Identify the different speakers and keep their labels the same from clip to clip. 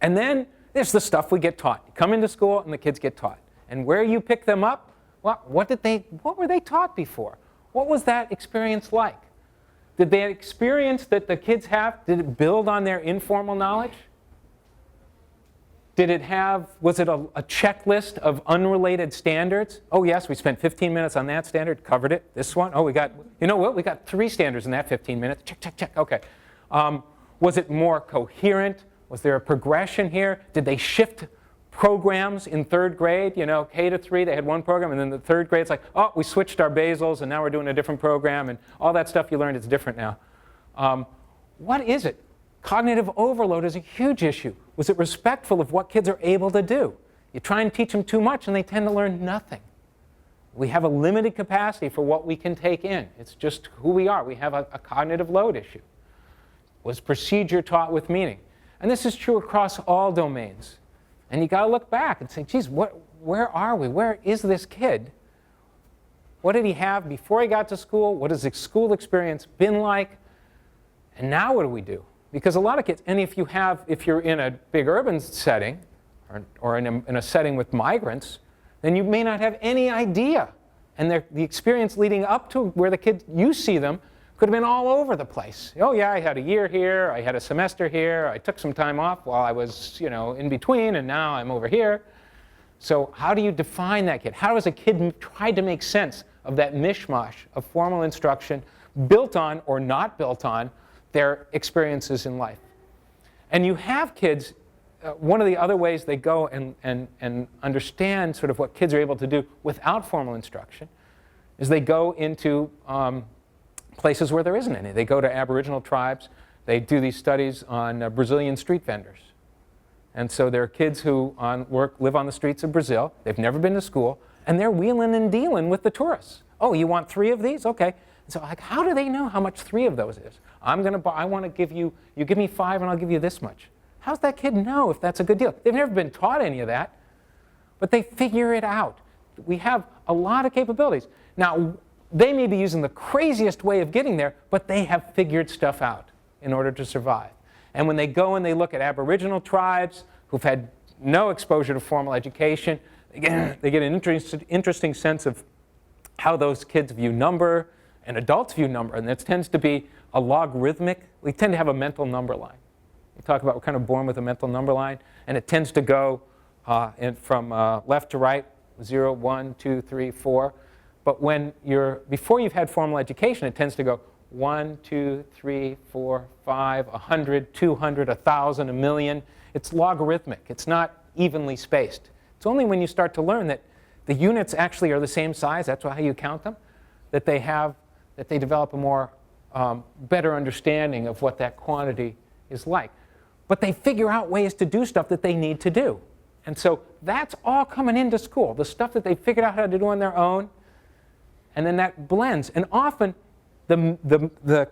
Speaker 1: And then there's the stuff we get taught. You come into school and the kids get taught. And where you pick them up, well, what were they taught before? What was that experience like? Did the experience that the kids have, did it build on their informal knowledge? Was it a checklist of unrelated standards? Oh yes, we spent 15 minutes on that standard, covered it. This one, oh, we got 3 standards in that 15 minutes. Check, check, check, okay. Was it more coherent? Was there a progression here? Did they shift programs in 3rd grade? K to 3, they had one program, and then the 3rd grade, it's like, oh, we switched our basals, and now we're doing a different program, and all that stuff you learned is different now. What is it? Cognitive overload is a huge issue. Was it respectful of what kids are able to do? You try and teach them too much, and they tend to learn nothing. We have a limited capacity for what we can take in. It's just who we are. We have a cognitive load issue. Was procedure taught with meaning? And this is true across all domains. And you got to look back and say, geez, where are we? Where is this kid? What did he have before he got to school? What has his school experience been like? And now what do we do? Because a lot of kids, and if you're in a big urban setting, or in a setting with migrants, then you may not have any idea. And the experience leading up to where the kids, you see them, could have been all over the place. Oh yeah, I had a year here, I had a semester here, I took some time off while I was, in between, and now I'm over here. So how do you define that kid? How does a kid try to make sense of that mishmash of formal instruction built on or not built on their experiences in life? And you have kids, one of the other ways they go and understand sort of what kids are able to do without formal instruction is they go into places where there isn't any. They go to Aboriginal tribes. They do these studies on Brazilian street vendors. And so there are kids who live on the streets of Brazil. They've never been to school. And they're wheeling and dealing with the tourists. Oh, you want 3 of these? Okay. And so how do they know how much 3 of those is? I want to give you give me 5 and I'll give you this much. How's that kid know if that's a good deal? They've never been taught any of that. But they figure it out. We have a lot of capabilities. Now, they may be using the craziest way of getting there, but they have figured stuff out in order to survive. And when they go and they look at Aboriginal tribes who've had no exposure to formal education, they get an interesting sense of how those kids view number and adults view number. And this tends to be a logarithmic. We tend to have a mental number line. We talk about we're kind of born with a mental number line, and it tends to go from left to right, 0, 1, 2, 3, 4. But before you've had formal education, it tends to go 1, 2, 3, 4, 5, 100, 200, 1,000, 1,000,000. It's logarithmic. It's not evenly spaced. It's only when you start to learn that the units actually are the same size, that's how you count them, that they develop a more better understanding of what that quantity is like. But they figure out ways to do stuff that they need to do. And so that's all coming into school, the stuff that they figured out how to do on their own. And then that blends. And often, the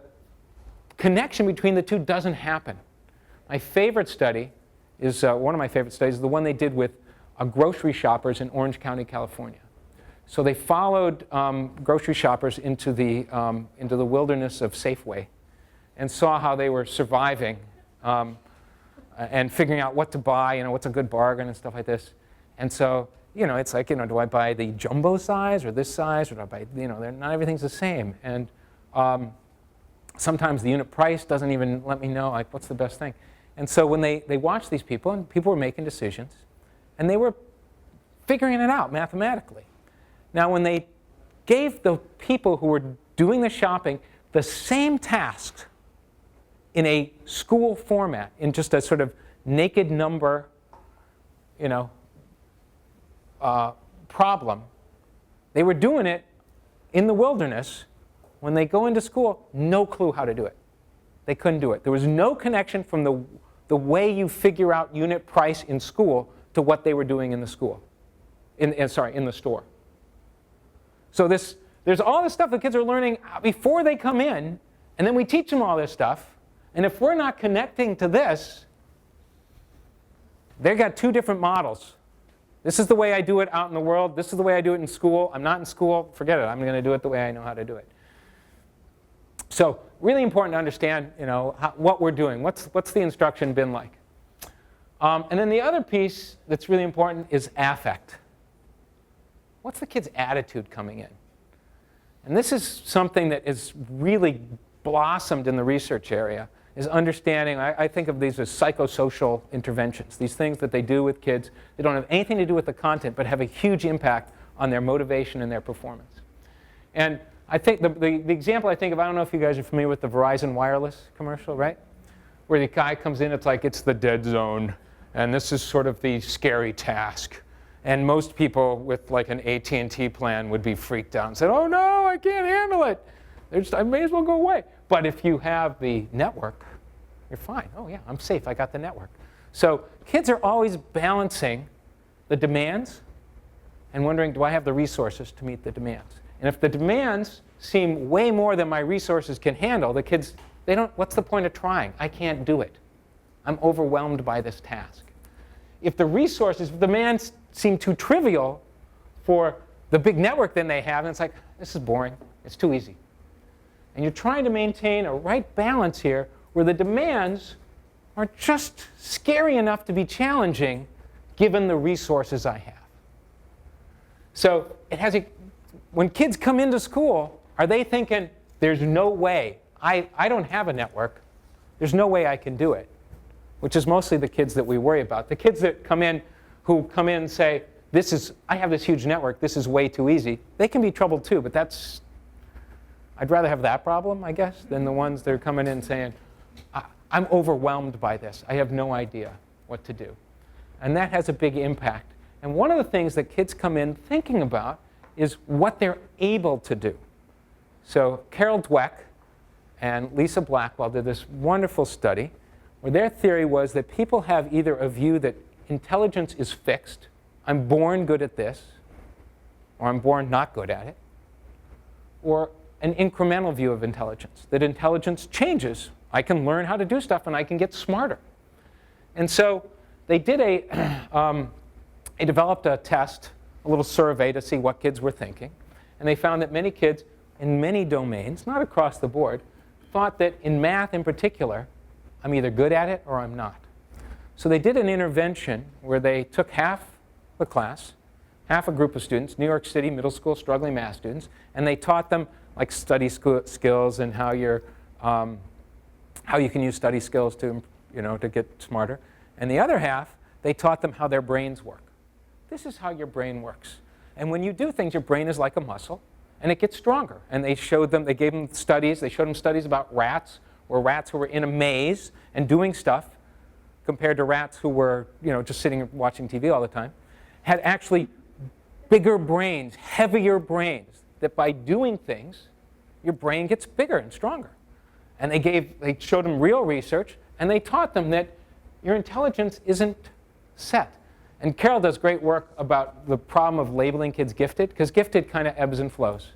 Speaker 1: connection between the two doesn't happen. My favorite study is, one of my favorite studies is the one they did with grocery shoppers in Orange County, California. So they followed grocery shoppers into the wilderness of Safeway and saw how they were surviving and figuring out what to buy, what's a good bargain and stuff like this. And so, it's like, do I buy the jumbo size or this size, or do I buy, not everything's the same. And sometimes the unit price doesn't even let me know, like, what's the best thing. And so when they watched these people, and people were making decisions, and they were figuring it out mathematically. Now, when they gave the people who were doing the shopping the same tasks in a school format, in just a sort of naked number, problem, they were doing it in the wilderness. When they go into school, no clue how to do it. They couldn't do it. There was no connection from the way you figure out unit price in school to what they were doing in the school, in the store. So there's all this stuff that kids are learning before they come in, and then we teach them all this stuff. And if we're not connecting to this, they've got 2 different models. This is the way I do it out in the world. This is the way I do it in school. I'm not in school. Forget it. I'm going to do it the way I know how to do it. So really important to understand, what we're doing. What's the instruction been like? And then the other piece that's really important is affect. What's the kid's attitude coming in? And this is something that is really blossomed in the research area, is understanding, I think of these as psychosocial interventions, these things that they do with kids. They don't have anything to do with the content, but have a huge impact on their motivation and their performance. And I think the example I think of, I don't know if you guys are familiar with the Verizon Wireless commercial, right? Where the guy comes in, it's like, it's the dead zone, and this is sort of the scary task. And most people with like an AT&T plan would be freaked out and said, oh no, I can't handle it. I may as well go away. But if you have the network, you're fine. Oh yeah, I'm safe, I got the network. So kids are always balancing the demands and wondering, do I have the resources to meet the demands? And if the demands seem way more than my resources can handle, the kids, what's the point of trying? I can't do it. I'm overwhelmed by this task. If the demands seem too trivial for the big network that they have, and it's like, this is boring, it's too easy. And you're trying to maintain a right balance here where the demands are just scary enough to be challenging given the resources I have. So when kids come into school, are they thinking, there's no way, I don't have a network, there's no way I can do it? Which is mostly the kids that we worry about. The kids that come in, who come in and say, I have this huge network, this is way too easy, they can be troubled too, but I'd rather have that problem, I guess, than the ones that are coming in saying, I'm overwhelmed by this, I have no idea what to do. And that has a big impact. And one of the things that kids come in thinking about is what they're able to do. So Carol Dweck and Lisa Blackwell did this wonderful study where their theory was that people have either a view that intelligence is fixed, I'm born good at this, or I'm born not good at it, or an incremental view of intelligence, that intelligence changes. I can learn how to do stuff and I can get smarter. And so they did they developed a test, a little survey to see what kids were thinking. And they found that many kids in many domains, not across the board, thought that in math in particular, I'm either good at it or I'm not. So they did an intervention where they took half the class, half a group of students, New York City middle school struggling math students, and they taught them like study skills and how you can use study skills to get smarter. And the other half, they taught them how their brains work. This is how your brain works. And when you do things, your brain is like a muscle, and it gets stronger. And they showed them, they gave them studies, they showed them studies about rats, where rats who were in a maze and doing stuff, compared to rats who were just sitting and watching TV all the time, had actually bigger brains, heavier brains, that by doing things, your brain gets bigger and stronger. And they showed them real research, and they taught them that your intelligence isn't set. And Carol does great work about the problem of labeling kids gifted, because gifted kind of ebbs and flows.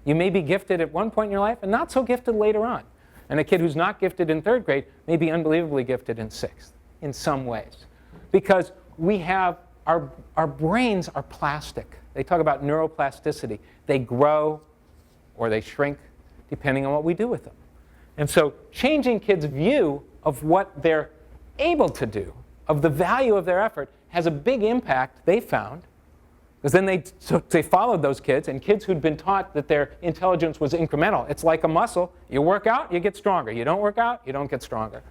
Speaker 1: You may be gifted at one point in your life and not so gifted later on. And a kid who's not gifted in 3rd grade may be unbelievably gifted in 6th in some ways. Because our brains are plastic. They talk about neuroplasticity. They grow or they shrink depending on what we do with them. And so changing kids' view of what they're able to do, of the value of their effort, has a big impact, they found, because then they followed those kids, and kids who'd been taught that their intelligence was incremental. It's like a muscle. You work out, you get stronger. You don't work out, you don't get stronger.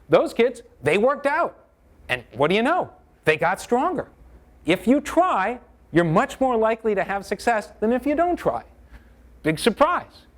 Speaker 1: Those kids, they worked out. And what do you know? They got stronger. If you try, you're much more likely to have success than if you don't try. Big surprise.